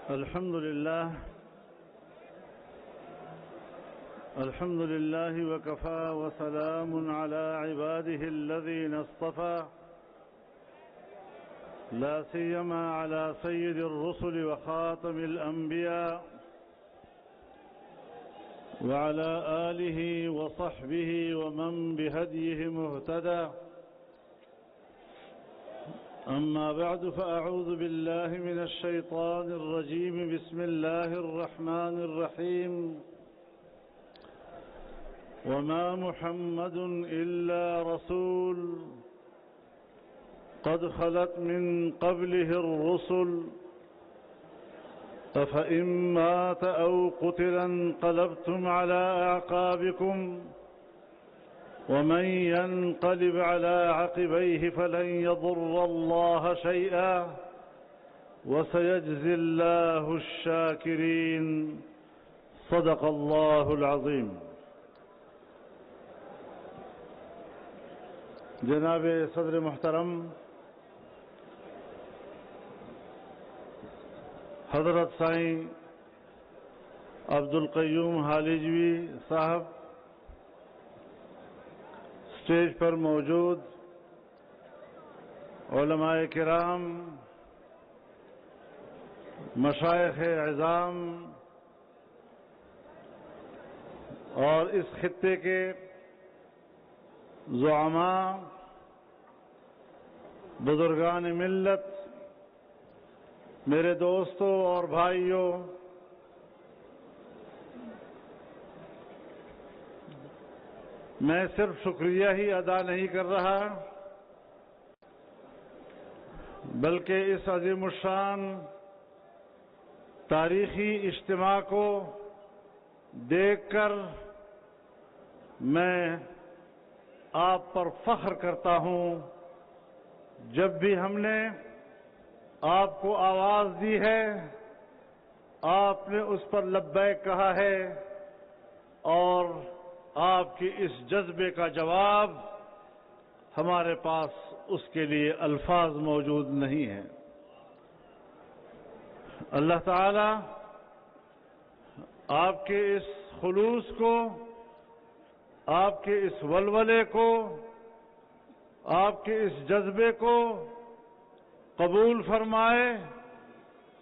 الحمد لله وكفى وسلام على عباده الذين اصطفى لا سيما على سيد الرسل وخاتم الأنبياء وعلى آله وصحبه ومن بهديه مهتدى. أما بعد فأعوذ بالله من الشيطان الرجيم. بسم الله الرحمن الرحيم. وما محمد إلا رسول قد خلت من قبله الرسل أفإن مات أو قتل انقلبتم على أعقابكم ومن ينقلب على عقبيه فلن يضر الله شيئا وسيجزي الله الشاكرين. صدق الله العظيم. جناب صدر محترم حضرت سائیں عبدالقیوم حالیجوی صاحب، اسٹیج پر موجود علماء کرام، مشائخ اعظام اور اس خطے کے زعماء، بزرگان ملت، میرے دوستوں اور بھائیوں، میں صرف شکریہ ہی ادا نہیں کر رہا بلکہ اس عظیم الشان تاریخی اجتماع کو دیکھ کر میں آپ پر فخر کرتا ہوں. جب بھی ہم نے آپ کو آواز دی ہے آپ نے اس پر لبیک کہا ہے، اور آپ کی اس جذبے کا جواب ہمارے پاس اس کے لیے الفاظ موجود نہیں ہیں. اللہ تعالی آپ کے اس خلوص کو، آپ کے اس ولولے کو، آپ کے اس جذبے کو قبول فرمائے،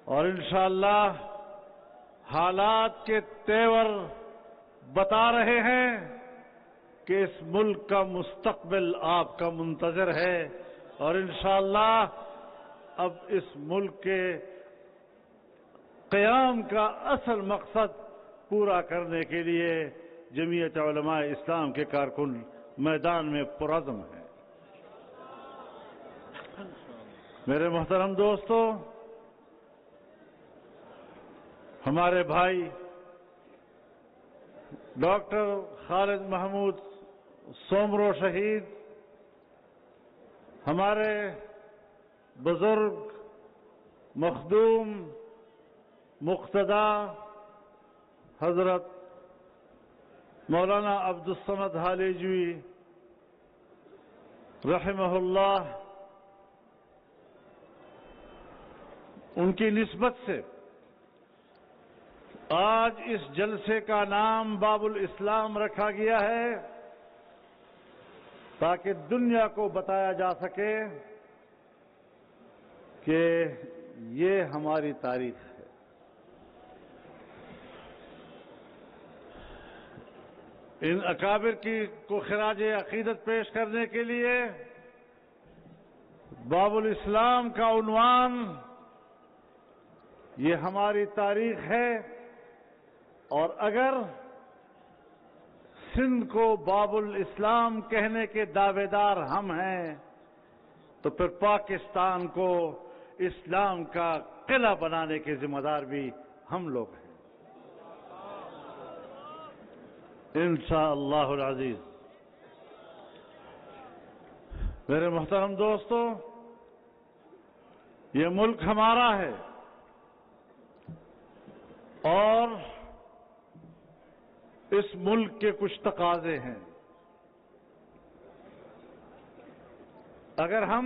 اور انشاءاللہ حالات کے تیور بتا رہے ہیں کہ اس ملک کا مستقبل آپ کا منتظر ہے، اور انشاءاللہ اب اس ملک کے قیام کا اصل مقصد پورا کرنے کے لیے جمعیت علماء اسلام کے کارکن میدان میں پرعزم ہیں. میرے محترم دوستو، ہمارے بھائی ڈاکٹر خالد محمود سومرو شہید، ہمارے بزرگ مخدوم مقتدی حضرت مولانا عبدالصمد حالیجوی رحمہ اللہ، ان کی نسبت سے آج اس جلسے کا نام باب الاسلام رکھا گیا ہے تاکہ دنیا کو بتایا جا سکے کہ یہ ہماری تاریخ ہے. ان اکابر کو خراج عقیدت پیش کرنے کے لیے باب الاسلام کا عنوان یہ ہماری تاریخ ہے، اور اگر سندھ کو باب الاسلام کہنے کے دعوے دار ہم ہیں تو پھر پاکستان کو اسلام کا قلعہ بنانے کے ذمہ دار بھی ہم لوگ ہیں انشاءاللہ العزیز. میرے محترم دوستو، یہ ملک ہمارا ہے اور اس ملک کے کچھ تقاضے ہیں. اگر ہم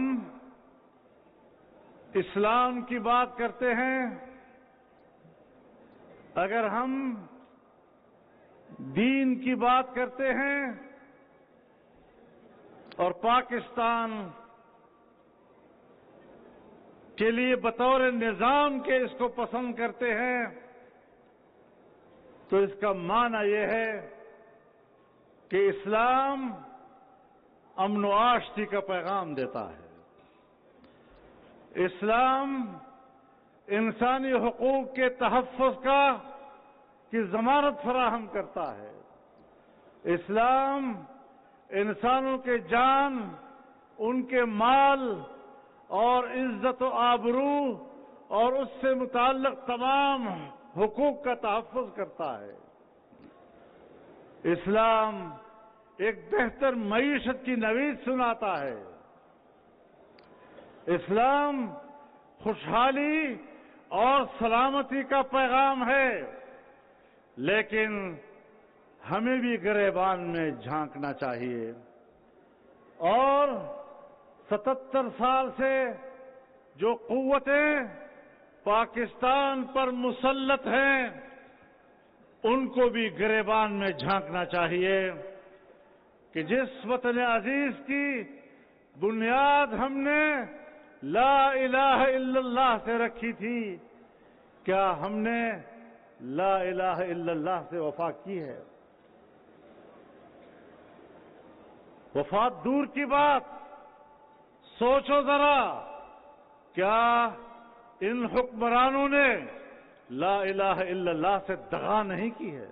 اسلام کی بات کرتے ہیں اگر ہم دین کی بات کرتے ہیں اور پاکستان کے لیے بطور نظام کے اس کو پسند کرتے ہیں تو اس کا معنی یہ ہے کہ اسلام امن و آشتی کا پیغام دیتا ہے، اسلام انسانی حقوق کے تحفظ کی ضمانت فراہم کرتا ہے، اسلام انسانوں کے جان، ان کے مال اور عزت و آبرو اور اس سے متعلق تمام حقوق کا تحفظ کرتا ہے، اسلام ایک بہتر معیشت کی نوید سناتا ہے، اسلام خوشحالی اور سلامتی کا پیغام ہے، لیکن ہمیں بھی گریبان میں جھانکنا چاہیے اور 77 سال سے جو قوتیں پاکستان پر مسلط ہیں ان کو بھی گریبان میں جھانکنا چاہیے کہ جس وطن عزیز کی بنیاد ہم نے لا الہ الا اللہ سے رکھی تھی، کیا ہم نے لا الہ الا اللہ سے وفا کی ہے؟ وفات دور کی بات، سوچو ذرا، کیا ان حکمرانوں نے لا الہ الا اللہ سے دغا نہیں کی ہے؟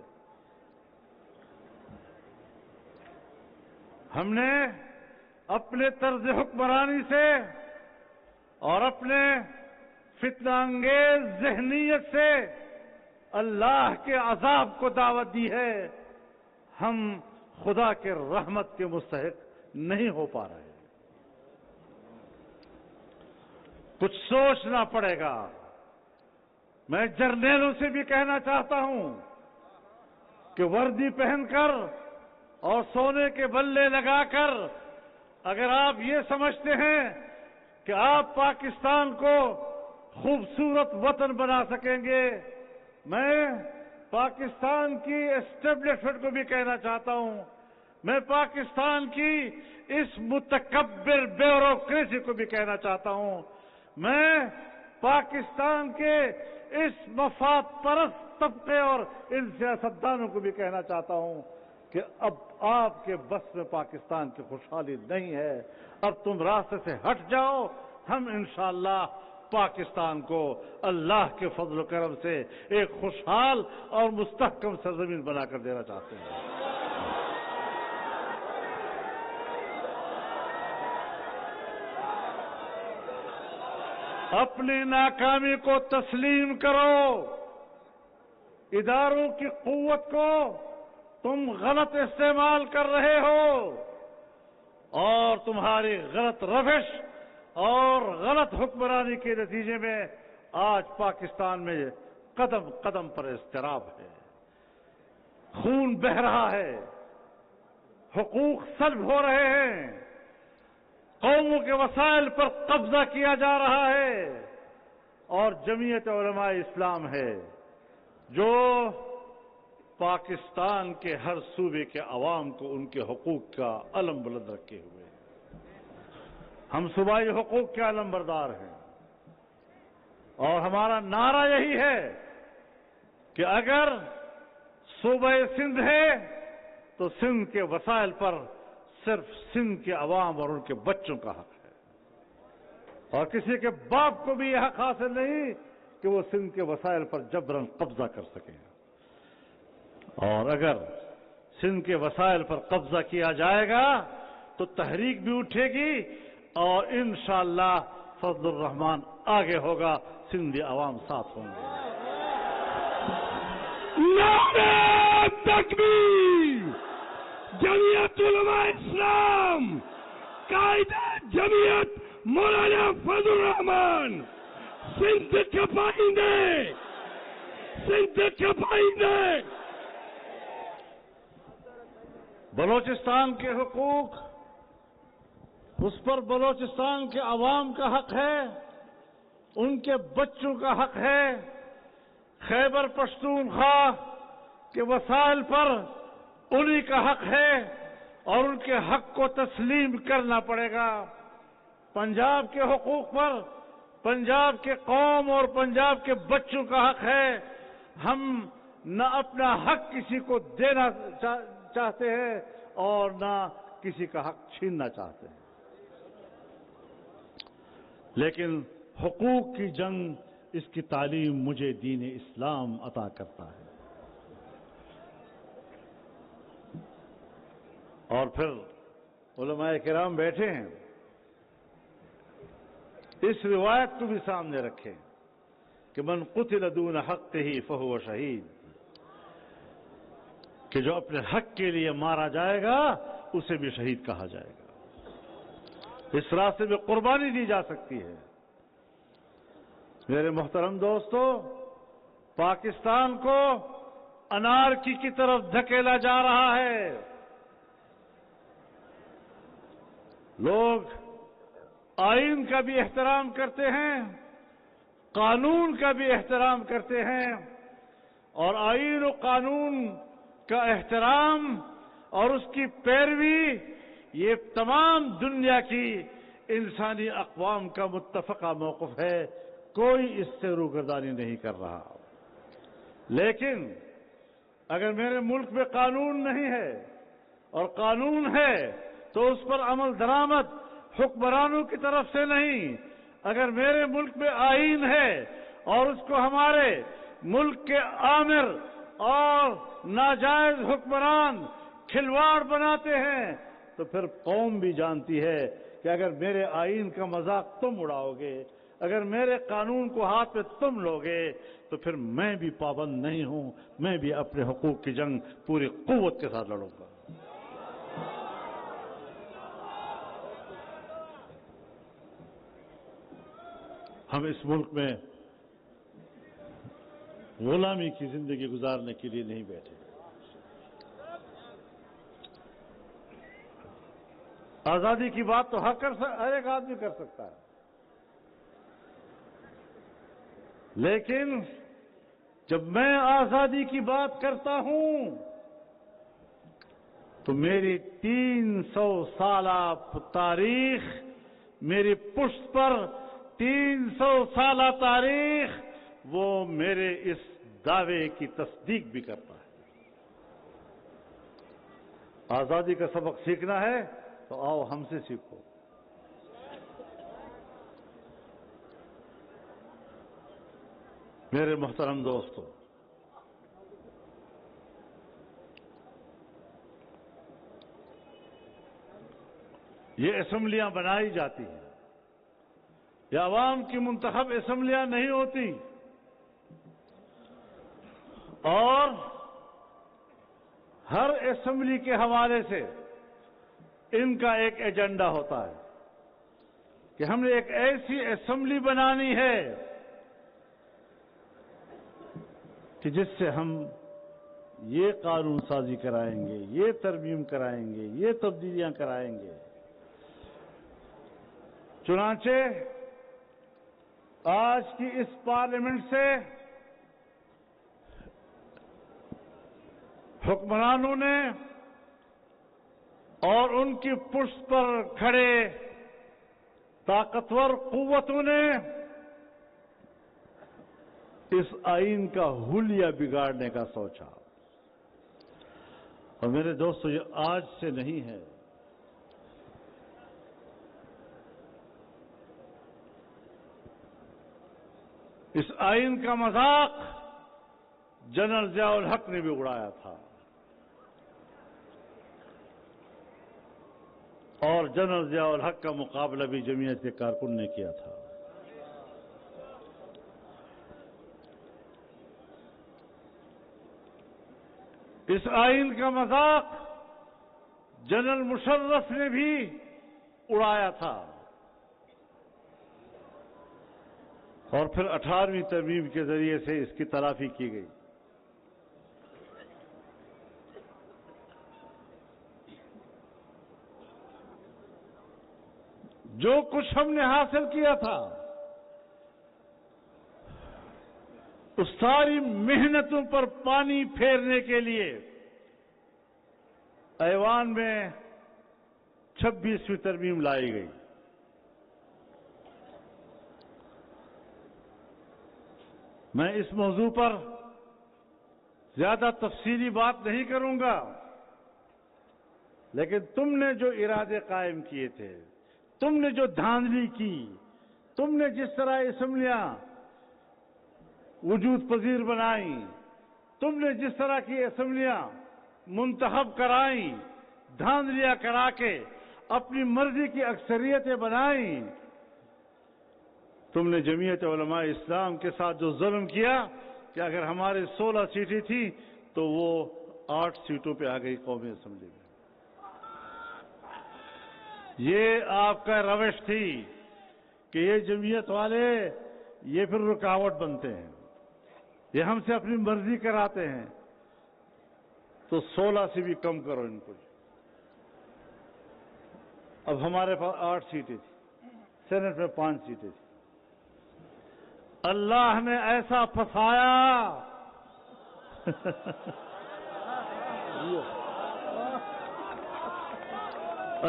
ہم نے اپنے طرز حکمرانی سے اور اپنے فتنہ انگیز ذہنیت سے اللہ کے عذاب کو دعوت دی ہے، ہم خدا کے رحمت کے مستحق نہیں ہو پا رہے، کچھ سوچنا پڑے گا۔ میں جرنیلوں سے بھی کہنا چاہتا ہوں کہ وردی پہن کر اور سونے کے بلے لگا کر اگر آپ یہ سمجھتے ہیں کہ آپ پاکستان کو خوبصورت وطن بنا سکیں گے، میں پاکستان کی اسٹیبلشمنٹ کو بھی کہنا چاہتا ہوں، میں پاکستان کی اس متکبر بیوروکریسی کو بھی کہنا چاہتا ہوں، میں پاکستان کے اس مفاد پرست طبقے اور ان سیاستدانوں کو بھی کہنا چاہتا ہوں کہ اب آپ کے بس میں پاکستان کی خوشحالی نہیں ہے، اب تم راستے سے ہٹ جاؤ، ہم انشاءاللہ پاکستان کو اللہ کے فضل و کرم سے ایک خوشحال اور مستحکم سرزمین بنا کر دینا چاہتے ہیں۔ اپنی ناکامی کو تسلیم کرو، اداروں کی قوت کو تم غلط استعمال کر رہے ہو اور تمہاری غلط روش اور غلط حکمرانی کے نتیجے میں آج پاکستان میں قدم قدم پر اضطراب ہے، خون بہہ رہا ہے، حقوق سلب ہو رہے ہیں، قوموں کے وسائل پر قبضہ کیا جا رہا ہے، اور جمعیت علماء اسلام ہے جو پاکستان کے ہر صوبے کے عوام کو ان کے حقوق کا علم بلند رکھے ہوئے ہیں۔ ہم صوبائی حقوق کے علم بردار ہیں اور ہمارا نعرہ یہی ہے کہ اگر صوبہ سندھ ہے تو سندھ کے وسائل پر صرف سندھ کے عوام اور ان کے بچوں کا حق ہے، اور کسی کے باپ کو بھی یہ حق حاصل نہیں کہ وہ سندھ کے وسائل پر جبراً قبضہ کر سکیں، اور اگر سندھ کے وسائل پر قبضہ کیا جائے گا تو تحریک بھی اٹھے گی اور انشاءاللہ فضل الرحمان آگے ہوگا، سندھی عوام ساتھ ہوں گے۔ نعرہ تکبیر! جمعیت علماء اسلام، قائد جمعیت مولانا فضل الرحمان، سندھ کے پائندے، سندھ کے پائندے۔ بلوچستان کے حقوق اس پر بلوچستان کے عوام کا حق ہے، ان کے بچوں کا حق ہے، خیبر پختونخوا کے وسائل پر انہی کا حق ہے اور ان کے حق کو تسلیم کرنا پڑے گا۔ پنجاب کے حقوق پر پنجاب کے قوم اور پنجاب کے بچوں کا حق ہے۔ ہم نہ اپنا حق کسی کو دینا چاہتے ہیں اور نہ کسی کا حق چھیننا چاہتے ہیں، لیکن حقوق کی جنگ، اس کی تعلیم مجھے دین اسلام عطا کرتا ہے۔ اور پھر علماء کرام بیٹھے ہیں، اس روایت کو بھی سامنے رکھیں کہ من قتل دون حقہ فہو شہید، کہ جو اپنے حق کے لیے مارا جائے گا اسے بھی شہید کہا جائے گا، اس راستے میں قربانی دی جا سکتی ہے۔ میرے محترم دوستو، پاکستان کو انارکی کی طرف دھکیلا جا رہا ہے۔ لوگ آئین کا بھی احترام کرتے ہیں، قانون کا بھی احترام کرتے ہیں، اور آئین و قانون کا احترام اور اس کی پیروی یہ تمام دنیا کی انسانی اقوام کا متفقہ موقف ہے، کوئی اس سے روگردانی نہیں کر رہا۔ لیکن اگر میرے ملک میں قانون نہیں ہے اور قانون ہے تو اس پر عمل درآمد حکمرانوں کی طرف سے نہیں، اگر میرے ملک میں آئین ہے اور اس کو ہمارے ملک کے آمر اور ناجائز حکمران کھلواڑ بناتے ہیں تو پھر قوم بھی جانتی ہے کہ اگر میرے آئین کا مذاق تم اڑاؤ گے، اگر میرے قانون کو ہاتھ میں تم لوگے تو پھر میں بھی پابند نہیں ہوں، میں بھی اپنے حقوق کی جنگ پوری قوت کے ساتھ لڑوں گا۔ ہم اس ملک میں غلامی کی زندگی گزارنے کے لیے نہیں بیٹھے۔ آزادی کی بات تو ہر ایک آدمی کر سکتا ہے، لیکن جب میں آزادی کی بات کرتا ہوں تو میری 300 سالہ تاریخ، میری پشت پر 300 سالہ تاریخ، وہ میرے اس دعوے کی تصدیق بھی کرتا ہے۔ آزادی کا سبق سیکھنا ہے تو آؤ ہم سے سیکھو۔ میرے محترم دوستو، یہ اسمبلیاں بنائی جاتی ہیں، یہ عوام کی منتخب اسمبلیاں نہیں ہوتی، اور ہر اسمبلی کے حوالے سے ان کا ایک ایجنڈا ہوتا ہے کہ ہم نے ایک ایسی اسمبلی بنانی ہے کہ جس سے ہم یہ قانون سازی کرائیں گے، یہ ترمیم کرائیں گے، یہ تبدیلیاں کرائیں گے۔ چنانچہ آج کی اس پارلیمنٹ سے حکمرانوں نے اور ان کی پشت پر کھڑے طاقتور قوتوں نے اس آئین کا حلیہ بگاڑنے کا سوچا، اور میرے دوستو یہ آج سے نہیں ہے، اس آئین کا مذاق جنرل ضیاء الحق نے بھی اڑایا تھا، اور جنرل ضیاء الحق کا مقابلہ بھی جمعیت کے کارکن نے کیا تھا۔ اس آئین کا مذاق جنرل مشرف نے بھی اڑایا تھا، اور پھر 18ویں ترمیم کے ذریعے سے اس کی تلافی کی گئی۔ جو کچھ ہم نے حاصل کیا تھا اس ساری محنتوں پر پانی پھیرنے کے لیے ایوان میں 26ویں ترمیم لائی گئی. میں اس موضوع پر زیادہ تفصیلی بات نہیں کروں گا، لیکن تم نے جو ارادے قائم کیے تھے، تم نے جو دھاندلی کی، تم نے جس طرح اسمبلیاں وجود پذیر بنائیں، تم نے جس طرح کی اسمبلیاں منتخب کرائیں، دھاندلیاں کرا کے اپنی مرضی کی اکثریتیں بنائیں، تم نے جمعیت علماء اسلام کے ساتھ جو ظلم کیا کہ اگر ہمارے 16 سیٹیں تھیں تو وہ 8 سیٹوں پہ آ گئی قومی اسمبلی میں. یہ آپ کا روش تھی کہ یہ جمعیت والے یہ پھر رکاوٹ بنتے ہیں، یہ ہم سے اپنی مرضی کراتے ہیں، تو 16 سے بھی کم کرو ان کو. اب ہمارے پاس 8 سیٹیں تھیں، سینٹ میں 5 سیٹیں تھیں. اللہ نے ایسا پھنسایا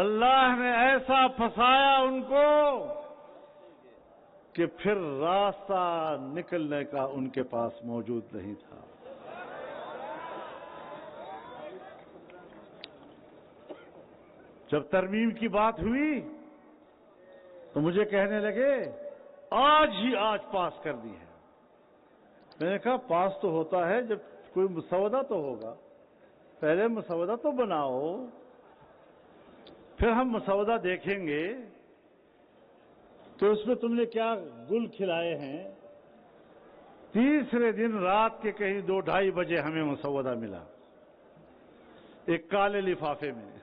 اللہ نے ایسا پھنسایا ان کو کہ پھر راستہ نکلنے کا ان کے پاس موجود نہیں تھا. جب ترمیم کی بات ہوئی تو مجھے کہنے لگے آج پاس کر دی ہے. میں نے کہا پاس تو ہوتا ہے جب کوئی مسودہ تو ہوگا، پہلے مسودہ تو بناؤ، پھر ہم مسودہ دیکھیں گے. تو اس میں تم نے کیا گل کھلائے ہیں. تیسرے دن رات کے کہیں 2-2:30 بجے ہمیں مسودہ ملا ایک کالے لفافے میں.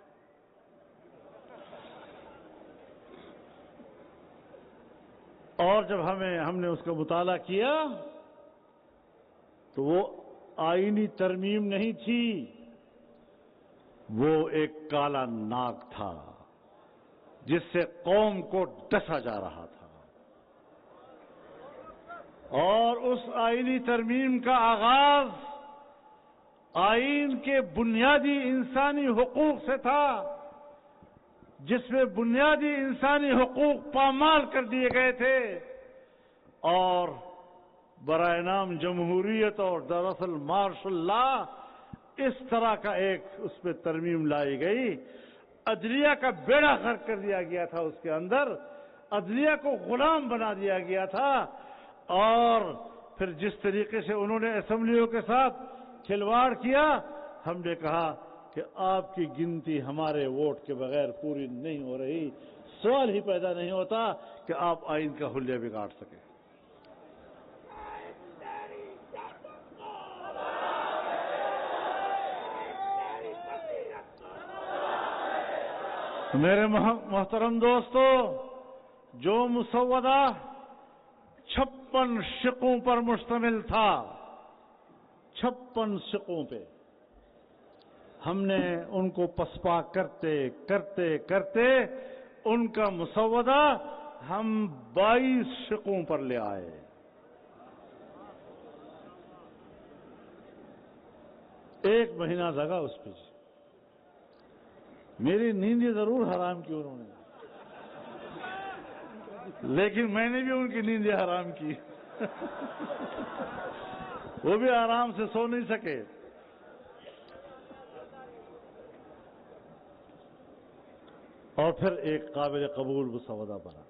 اور جب ہم نے اس کا مطالعہ کیا تو وہ آئینی ترمیم نہیں تھی، وہ ایک کالا ناگ تھا جس سے قوم کو ڈسا جا رہا تھا. اور اس آئینی ترمیم کا آغاز آئین کے بنیادی انسانی حقوق سے تھا، جس میں بنیادی انسانی حقوق پامال کر دیے گئے تھے. اور برائے نام جمہوریت اور دراصل مارشل لا اس طرح کا ایک اس پہ ترمیم لائی گئی. عدلیہ کا بیڑا غرق کر دیا گیا تھا، اس کے اندر عدلیہ کو غلام بنا دیا گیا تھا. اور پھر جس طریقے سے انہوں نے اسمبلیوں کے ساتھ کھلواڑ کیا، ہم نے کہا کہ آپ کی گنتی ہمارے ووٹ کے بغیر پوری نہیں ہو رہی. سوال ہی پیدا نہیں ہوتا کہ آپ آئین کا حلیہ بگاڑ سکیں. میرے محترم دوستو، جو مسودہ 56 شقوں پر مشتمل تھا، 56 شقوں پہ، ہم نے ان کو پسپا کرتے کرتے کرتے ان کا مسودہ ہم 22 شقوں پر لے آئے. ایک مہینہ لگا اس پہ. میری نیندیں ضرور حرام کی انہوں نے، لیکن میں نے بھی ان کی نیندیں حرام کی. وہ بھی آرام سے سو نہیں سکے. اور پھر ایک قابل قبول مسودہ بنا.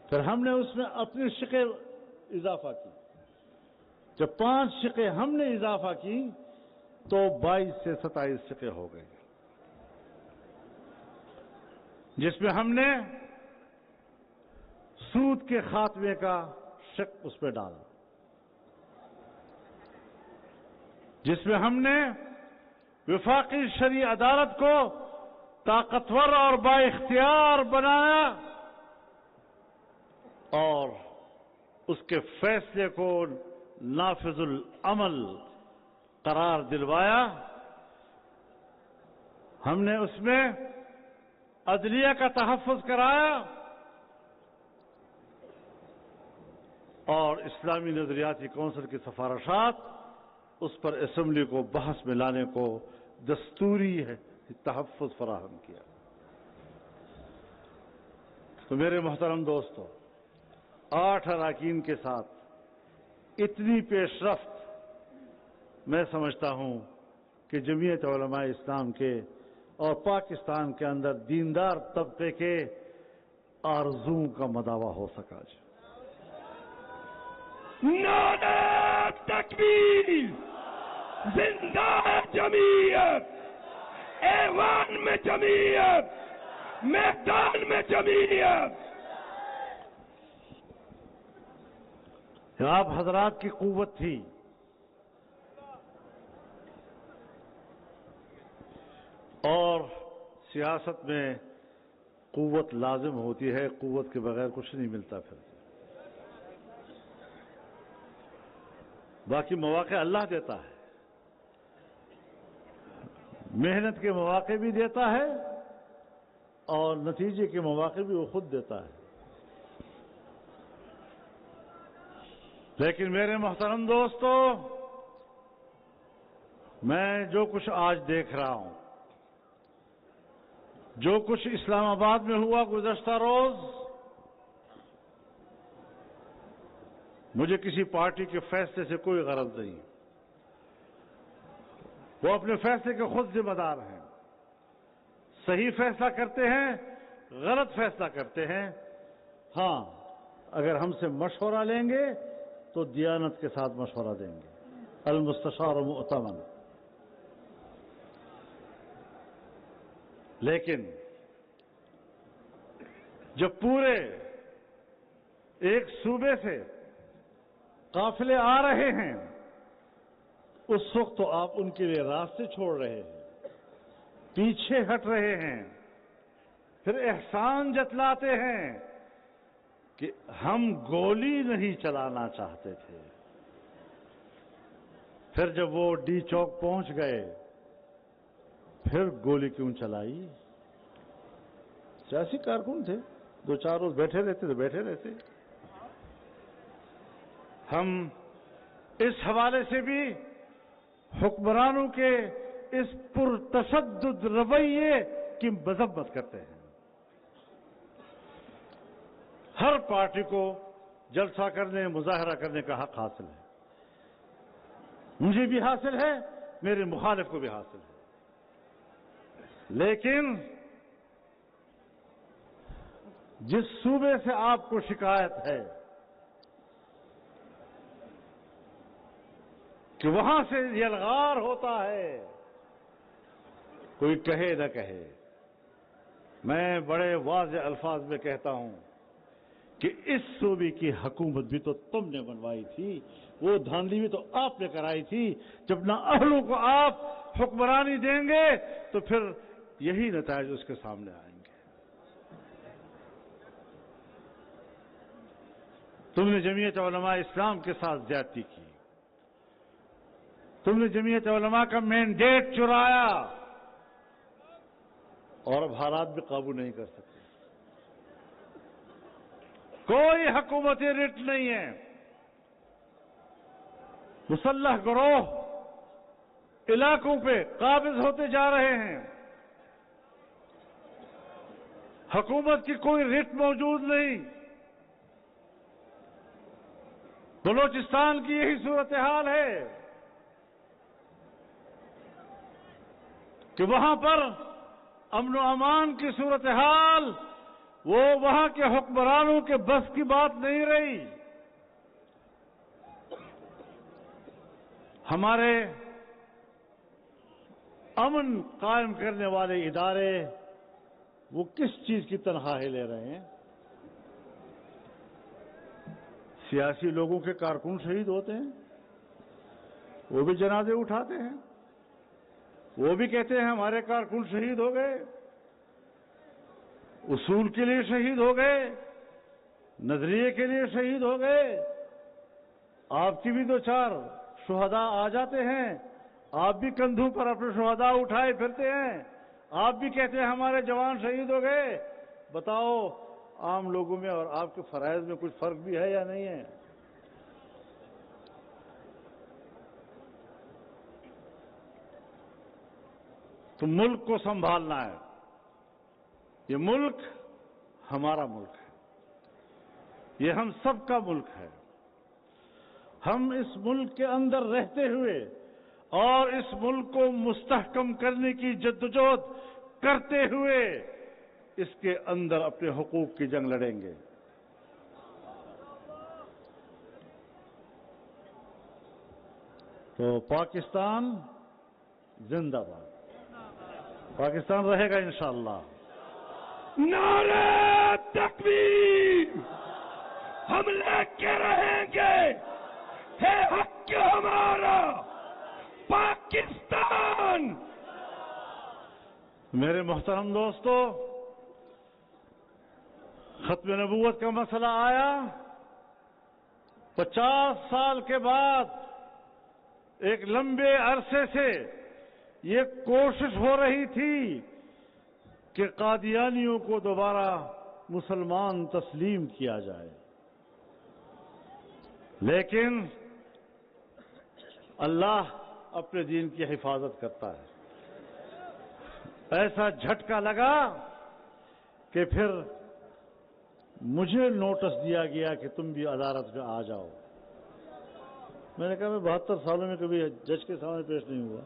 پھر ہم نے اس میں اپنی شقیں اضافہ کی. جب 5 شقیں ہم نے اضافہ کی تو 22 سے 27 شقیں ہو گئی، جس میں ہم نے سود کے خاتمے کا شق اس پہ ڈالا، جس میں ہم نے وفاقی شرعی عدالت کو طاقتور اور با اختیار بنایا اور اس کے فیصلے کو نافذ العمل قرار دلوایا. ہم نے اس میں عدلیہ کا تحفظ کرایا اور اسلامی نظریاتی کونسل کی سفارشات اس پر اسمبلی کو بحث میں لانے کو دستوری ہے تحفظ فراہم کیا۔ تو میرے محترم دوستو، 8 اراکین کے ساتھ اتنی پیش رفت میں سمجھتا ہوں کہ جمعیت علماء اسلام کے اور پاکستان کے اندر دیندار طبقے کے آرزوؤں کا مداوع ہو سکا۔ نعرہ تکبیر! زندہ ہے جمعیت، ایوان میں جمعیت، میدان میں جمعیت۔ آپ حضرات کی قوت تھی، اور سیاست میں قوت لازم ہوتی ہے، قوت کے بغیر کچھ نہیں ملتا۔ پھر باقی مواقع اللہ دیتا ہے، محنت کے مواقع بھی دیتا ہے اور نتیجے کے مواقع بھی وہ خود دیتا ہے۔ لیکن میرے محترم دوستو، میں جو کچھ آج دیکھ رہا ہوں، جو کچھ اسلام آباد میں ہوا گزشتہ روز، مجھے کسی پارٹی کے فیصلے سے کوئی غرض نہیں۔ وہ اپنے فیصلے کے خود ذمہ دار ہیں، صحیح فیصلہ کرتے ہیں، غلط فیصلہ کرتے ہیں۔ ہاں، اگر ہم سے مشورہ لیں گے تو دیانت کے ساتھ مشورہ دیں گے، المستشار مؤتمن۔ لیکن جب پورے ایک صوبے سے قافلے آ رہے ہیں، اس وقت تو آپ ان کے لیے راستے چھوڑ رہے ہیں، پیچھے ہٹ رہے ہیں، پھر احسان جتلاتے ہیں کہ ہم گولی نہیں چلانا چاہتے تھے۔ پھر جب وہ ڈی چوک پہنچ گئے، پھر گولی کیوں چلائی؟ سیاسی کارکن تھے، 2-4 روز بیٹھے رہتے تو بیٹھے رہتے۔ ہم اس حوالے سے بھی حکمرانوں کے اس پرتشدد رویے کی مذمت کرتے ہیں۔ ہر پارٹی کو جلسہ کرنے، مظاہرہ کرنے کا حق حاصل ہے، مجھے بھی حاصل ہے، میرے مخالف کو بھی حاصل ہے۔ لیکن جس صوبے سے آپ کو شکایت ہے کہ وہاں سے یلغار ہوتا ہے، کوئی کہے نہ کہے، میں بڑے واضح الفاظ میں کہتا ہوں کہ اس صوبے کی حکومت بھی تو تم نے بنوائی تھی، وہ دھاندلی بھی تو آپ نے کرائی تھی۔ جب نہ اہلوں کو آپ حکمرانی دیں گے تو پھر یہی نتائج اس کے سامنے آئیں گے۔ تم نے جمعیت علماء اسلام کے ساتھ زیادتی کی، تم نے جمعیت علماء کا مینڈیٹ چرایا، اور اب حالات بھی قابو نہیں کر سکتے۔ کوئی حکومتی رٹ نہیں ہے، مسلح گروہ علاقوں پہ قابض ہوتے جا رہے ہیں، حکومت کی کوئی رٹ موجود نہیں۔ بلوچستان کی یہی صورتحال ہے کہ وہاں پر امن و امان کی صورتحال وہ وہاں کے حکمرانوں کے بس کی بات نہیں رہی۔ ہمارے امن قائم کرنے والے ادارے وہ کس چیز کی تنخواہیں لے رہے ہیں؟ سیاسی لوگوں کے کارکن شہید ہوتے ہیں، وہ بھی جنازے اٹھاتے ہیں، وہ بھی کہتے ہیں ہمارے کارکن شہید ہو گئے، اصول کے لیے شہید ہو گئے، نظریے کے لیے شہید ہو گئے۔ آپ کی بھی 2-4 شہداء آ جاتے ہیں، آپ بھی کندھوں پر اپنے شہداء اٹھائے پھرتے ہیں، آپ بھی کہتے ہیں ہمارے جوان شہید ہو گئے۔ بتاؤ عام لوگوں میں اور آپ کے فرائض میں کچھ فرق بھی ہے یا نہیں ہے؟ تو ملک کو سنبھالنا ہے. یہ ملک ہمارا ملک ہے, یہ ہم سب کا ملک ہے. ہم اس ملک کے اندر رہتے ہوئے اور اس ملک کو مستحکم کرنے کی جدوجہد کرتے ہوئے اس کے اندر اپنے حقوق کی جنگ لڑیں گے. تو پاکستان زندہ باد. پاکستان رہے گا انشاءاللہ. نعرہ تکبیر. ہم لے کے رہیں گے, ہے حق ہمارا پاکستان. میرے محترم دوستو, ختم نبوت کا مسئلہ آیا 50 سال کے بعد. ایک لمبے عرصے سے یہ کوشش ہو رہی تھی کہ قادیانیوں کو دوبارہ مسلمان تسلیم کیا جائے, لیکن اللہ اپنے دین کی حفاظت کرتا ہے. ایسا جھٹکا لگا کہ پھر مجھے نوٹس دیا گیا کہ تم بھی عدالت میں آ جاؤ. میں نے کہا میں 72 سالوں میں کبھی جج کے سامنے پیش نہیں ہوا,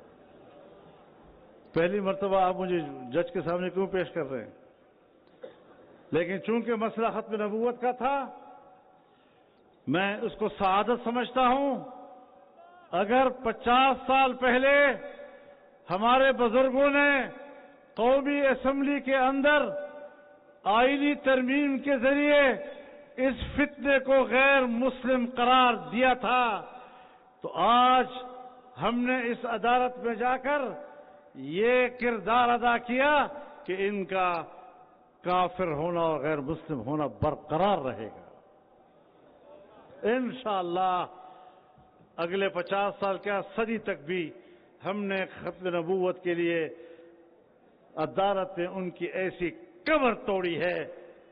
پہلی مرتبہ آپ مجھے جج کے سامنے کیوں پیش کر رہے ہیں؟ لیکن چونکہ مسئلہ ختم نبوت کا تھا, میں اس کو سعادت سمجھتا ہوں. اگر 50 سال پہلے ہمارے بزرگوں نے قومی اسمبلی کے اندر آئینی ترمیم کے ذریعے اس فتنے کو غیر مسلم قرار دیا تھا, تو آج ہم نے اس عدالت میں جا کر یہ کردار ادا کیا کہ ان کا کافر ہونا اور غیر مسلم ہونا برقرار رہے گا. انشاءاللہ اگلے 50 سال کیا صدی تک بھی ہم نے ختم نبوت کے لیے عدالت میں ان کی ایسی کمر توڑی ہے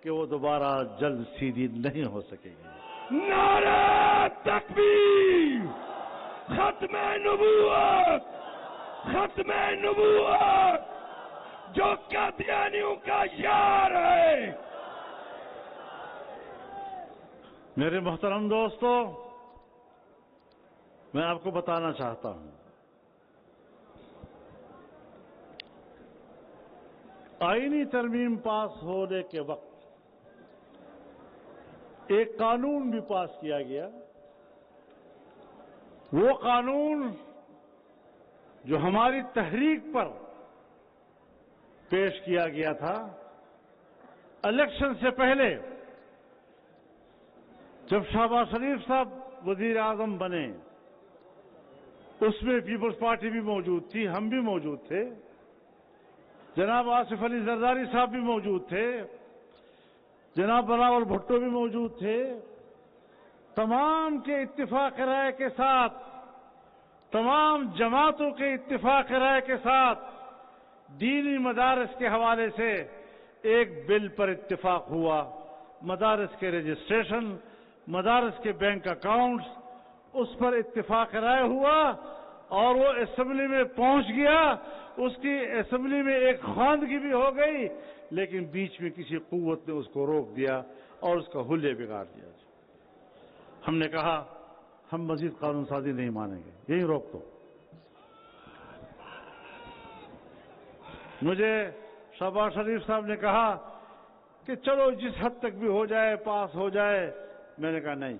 کہ وہ دوبارہ جلد سیدھی نہیں ہو سکے گی. نعرہ تکبیر. ختم نبوت, ختم نبوت جو قادیانیوں کا یار ہے. میرے محترم دوستو, میں آپ کو بتانا چاہتا ہوں, آئینی ترمیم پاس ہونے کے وقت ایک قانون بھی پاس کیا گیا. وہ قانون جو ہماری تحریک پر پیش کیا گیا تھا, الیکشن سے پہلے جب شہباز شریف صاحب وزیر اعظم بنے, اس میں پیپلز پارٹی بھی موجود تھی, ہم بھی موجود تھے, جناب آصف علی زرداری صاحب بھی موجود تھے, جناب بلاول بھٹو بھی موجود تھے. تمام کے اتفاق رائے کے ساتھ, تمام جماعتوں کے اتفاق رائے کے ساتھ دینی مدارس کے حوالے سے ایک بل پر اتفاق ہوا. مدارس کے رجسٹریشن, مدارس کے بینک اکاؤنٹس, اس پر اتفاق رائے ہوا اور وہ اسمبلی میں پہنچ گیا. اس کی اسمبلی میں ایک خواندگی بھی ہو گئی, لیکن بیچ میں کسی قوت نے اس کو روک دیا اور اس کا حلیہ بگاڑ دیا. ہم نے کہا ہم مزید قانون سازی نہیں مانیں گے, یہی روک دو. مجھے شہباز شریف صاحب نے کہا کہ چلو جس حد تک بھی ہو جائے پاس ہو جائے. میں نے کہا نہیں,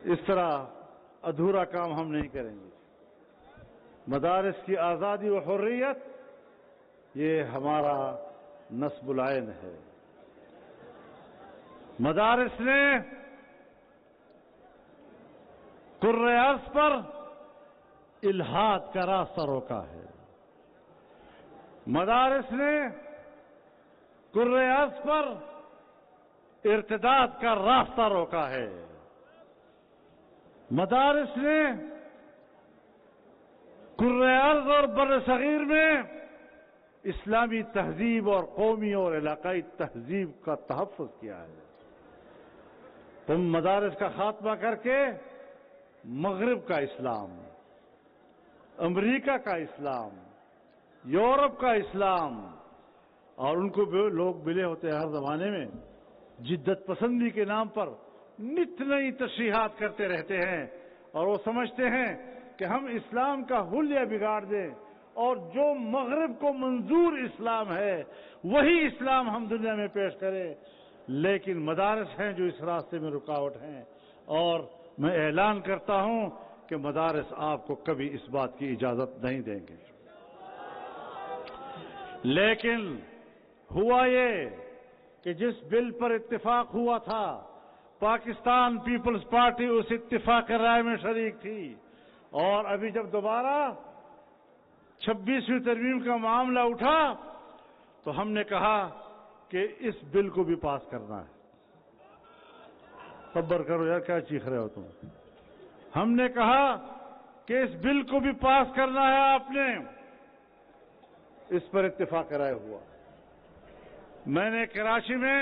اس طرح ادھورا کام ہم نہیں کریں گے. مدارس کی آزادی و حریت یہ ہمارا نصب العین ہے. مدارس نے قرۂ ارض پر الحاد کا راستہ روکا ہے. مدارس نے قرۂ ارض پر ارتداد کا راستہ روکا ہے. مدارس نے قرۂ ارض اور بر صغیر میں اسلامی تہذیب اور قومی اور علاقائی تہذیب کا تحفظ کیا ہے. تم مدارس کا خاتمہ کر کے مغرب کا اسلام, امریکہ کا اسلام, یورپ کا اسلام، اور ان کو بھی لوگ ملے ہوتے ہیں ہر زمانے میں، جدت پسندی کے نام پر نت نئی تشریحات کرتے رہتے ہیں، اور وہ سمجھتے ہیں کہ ہم اسلام کا حلیہ بگاڑ دیں، اور جو مغرب کو منظور اسلام ہے وہی اسلام ہم دنیا میں پیش کریں۔ لیکن مدارس ہیں جو اس راستے میں رکاوٹ ہیں، اور میں اعلان کرتا ہوں کہ مدارس آپ کو کبھی اس بات کی اجازت نہیں دیں گے۔ لیکن ہوا یہ کہ جس بل پر اتفاق ہوا تھا، پاکستان پیپلز پارٹی اس اتفاق رائے میں شریک تھی، اور ابھی جب دوبارہ 26ویں ترمیم کا معاملہ اٹھا تو ہم نے کہا کہ اس بل کو بھی پاس کرنا ہے۔ صبر کرو یار، کیا چیخ رہے ہو تم؟ ہم نے کہا کہ اس بل کو بھی پاس کرنا ہے آپ نے، اس پر اتفاق رائے ہوا۔ میں نے کراچی میں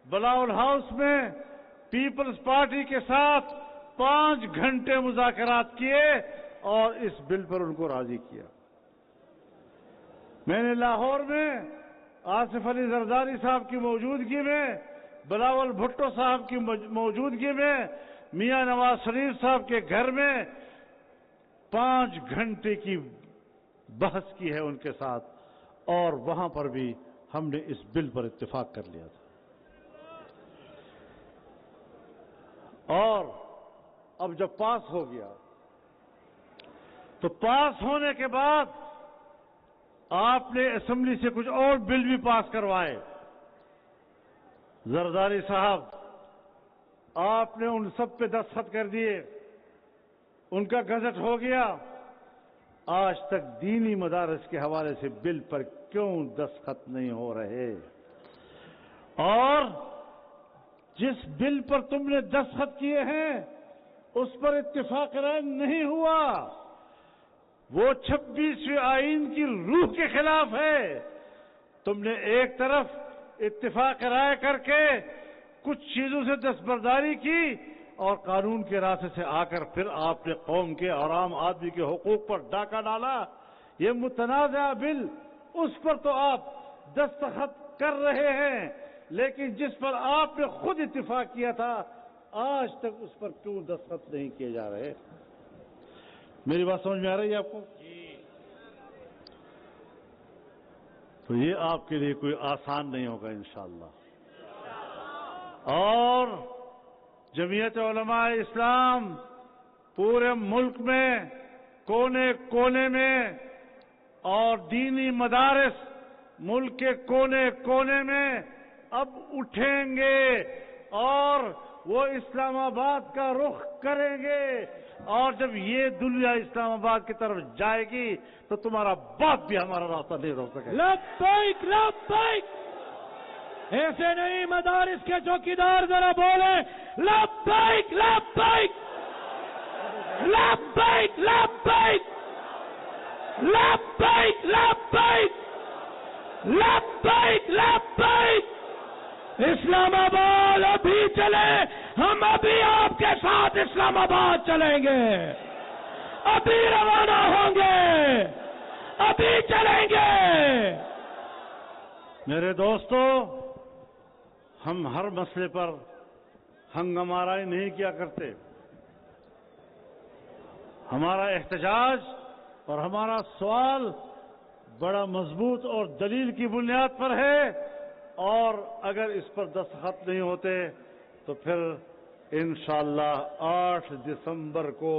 بلاول ہاؤس میں پیپلز پارٹی کے ساتھ 5 گھنٹے مذاکرات کیے اور اس بل پر ان کو راضی کیا۔ میں نے لاہور میں آصف علی زرداری صاحب کی موجودگی میں، بلاول بھٹو صاحب کی موجودگی میں، میاں نواز شریف صاحب کے گھر میں 5 گھنٹے کی بحث کی ہے ان کے ساتھ، اور وہاں پر بھی ہم نے اس بل پر اتفاق کر لیا تھا۔ اور اب جب پاس ہو گیا تو پاس ہونے کے بعد آپ نے اسمبلی سے کچھ اور بل بھی پاس کروائے۔ زرداری صاحب، آپ نے ان سب پہ دستخط کر دیے، ان کا گزٹ ہو گیا۔ آج تک دینی مدارس کے حوالے سے بل پر کیوں دستخط نہیں ہو رہے؟ اور جس بل پر تم نے دستخط کیے ہیں اس پر اتفاق رائے نہیں ہوا، وہ 26ویں آئین کی روح کے خلاف ہے۔ تم نے ایک طرف اتفاق رائے کر کے کچھ چیزوں سے دستبرداری کی، اور قانون کے راستے سے آ کر پھر آپ نے قوم کے اور عام آدمی کے حقوق پر ڈاکہ ڈالا۔ یہ متنازع بل، اس پر تو آپ دستخط کر رہے ہیں، لیکن جس پر آپ نے خود اتفاق کیا تھا آج تک اس پر کیوں دستخط نہیں کیے جا رہے؟ میری بات سمجھ میں آ رہی ہے آپ کو؟ تو یہ آپ کے لیے کوئی آسان نہیں ہوگا انشاءاللہ۔ اور جمعیت علماء اسلام پورے ملک میں کونے کونے میں، اور دینی مدارس ملک کے کونے کونے میں اب اٹھیں گے، اور وہ اسلام آباد کا رخ کریں گے، اور جب یہ دنیا اسلام آباد کی طرف جائے گی تو تمہارا باپ بھی ہمارا راستہ نہیں روک سکے۔ لبیک لبیک، ایسے نہیں مدارس کے چوکیدار ذرا بولیں لبیک لبیک لبیک لبیک لبیک لبیک لبیک لبیک۔ اسلام آباد ابھی چلے، ہم ابھی آپ کے ساتھ اسلام آباد چلیں گے، ابھی روانہ ہوں گے، ابھی چلیں گے۔ میرے دوستو، ہم ہر مسئلے پر ہنگامہ آرائی نہیں کیا کرتے۔ ہمارا احتجاج اور ہمارا سوال بڑا مضبوط اور دلیل کی بنیاد پر ہے، اور اگر اس پر دستخط نہیں ہوتے تو پھر انشاءاللہ 8 دسمبر کو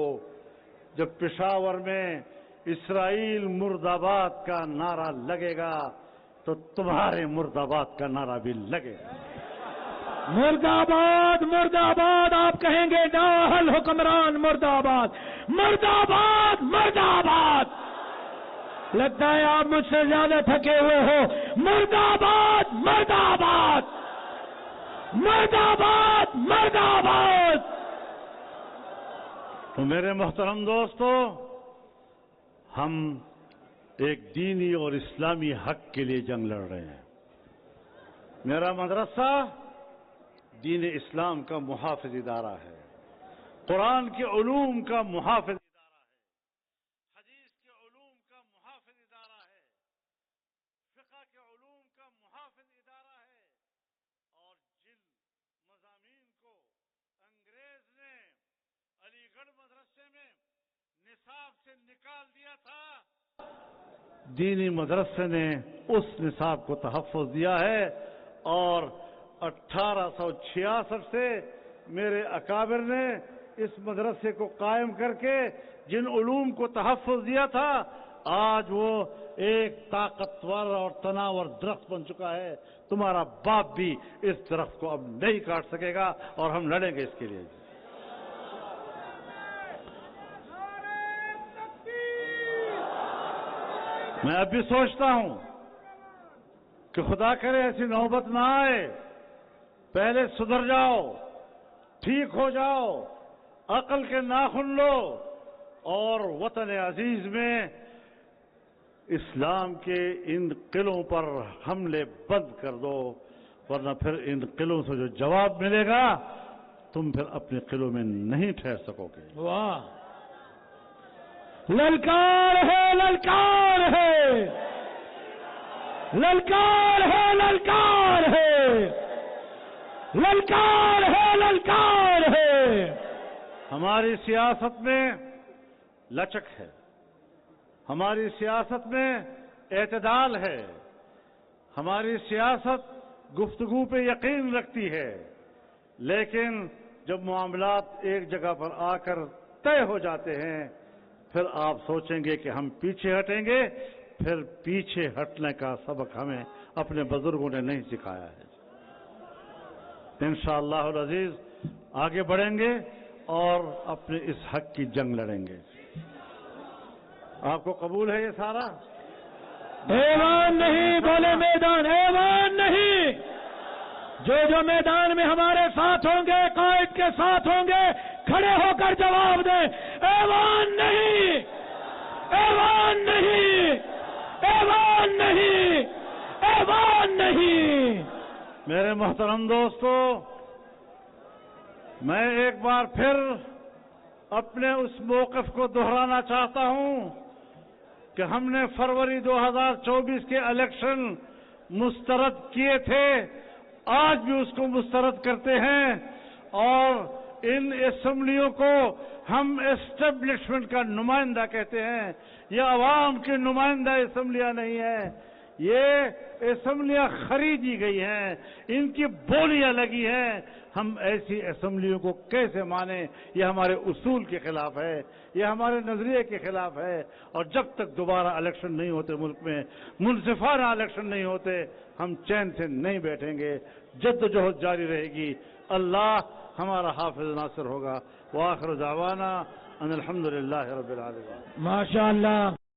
جب پشاور میں اسرائیل مرد آباد کا نعرہ لگے گا تو تمہارے مرد آباد کا نعرہ بھی لگے گا۔ مرد آباد مرد آباد آپ کہیں گے، نااہل حکمران مرد آباد مرد آباد مرد آباد۔ لگتا ہے آپ مجھ سے زیادہ تھکے ہوئے ہو۔ مرد آباد مرد آباد مرد آباد مرد آباد۔ تو میرے محترم دوستو، ہم ایک دینی اور اسلامی حق کے لیے جنگ لڑ رہے ہیں۔ میرا مدرسہ دین اسلام کا محافظ ادارہ ہے، قرآن کے علوم کا محافظ ادارہ ہے، حدیث کے علوم کا محافظ ادارہ ہے، نکال دیا تھا، دینی مدرسے نے اس نصاب کو تحفظ دیا ہے، اور 1866 سے میرے اکابر نے اس مدرسے کو قائم کر کے جن علوم کو تحفظ دیا تھا، آج وہ ایک طاقتور اور تناور درخت بن چکا ہے۔ تمہارا باپ بھی اس درخت کو اب نہیں کاٹ سکے گا، اور ہم لڑیں گے اس کے لیے۔ میں اب بھی سوچتا ہوں کہ خدا کرے ایسی نوبت نہ آئے، پہلے سدھر جاؤ، ٹھیک ہو جاؤ، عقل کے ناخن لو، اور وطن عزیز میں اسلام کے ان قلعوں پر حملے بند کر دو، ورنہ پھر ان قلعوں سے جو جواب ملے گا تم پھر اپنے قلعوں میں نہیں ٹھہر سکو گے۔ واہ، للکار ہے، للکار ہے، للکار ہے، للکار ہے، للکار ہے، للکار ہے۔ ہماری سیاست میں لچک ہے، ہماری سیاست میں اعتدال ہے، ہماری سیاست گفتگو پہ یقین رکھتی ہے، لیکن جب معاملات ایک جگہ پر آ کر طے ہو جاتے ہیں پھر آپ سوچیں گے کہ ہم پیچھے ہٹیں گے، پھر پیچھے ہٹنے کا سبق ہمیں اپنے بزرگوں نے نہیں سکھایا ہے۔ انشاءاللہ العزیز آگے بڑھیں گے اور اپنے اس حق کی جنگ لڑیں گے۔ آپ کو قبول ہے یہ سارا؟ ایوان نہیں بولے میدان، ایوان نہیں۔ جو میدان میں ہمارے ساتھ ہوں گے، قائد کے ساتھ ہوں گے، کھڑے ہو کر جواب دیں، ایوان نہیں، ایوان نہیں، ایوان نہیں، ایوان نہیں۔ میرے محترم دوستو، میں ایک بار پھر اپنے اس موقف کو دہرانا چاہتا ہوں کہ ہم نے فروری 2024 کے الیکشن مسترد کیے تھے، آج بھی اس کو مسترد کرتے ہیں، اور ان اسمبلیوں کو ہم اسٹیبلشمنٹ کا نمائندہ کہتے ہیں۔ یہ عوام کی نمائندہ اسمبلیاں نہیں ہیں، یہ اسمبلیاں خریدی گئی ہیں، ان کی بولیاں لگی ہیں۔ ہم ایسی اسمبلیوں کو کیسے مانیں؟ یہ ہمارے اصول کے خلاف ہے، یہ ہمارے نظریے کے خلاف ہے، اور جب تک دوبارہ الیکشن نہیں ہوتے، ملک میں منصفانہ الیکشن نہیں ہوتے، ہم چین سے نہیں بیٹھیں گے۔ جدوجہد جاری رہے گی، اللہ ہمارا حافظ ناصر ہوگا۔ وآخر دعوانا ان الحمدللہ رب العالمین۔ ماشاءاللہ۔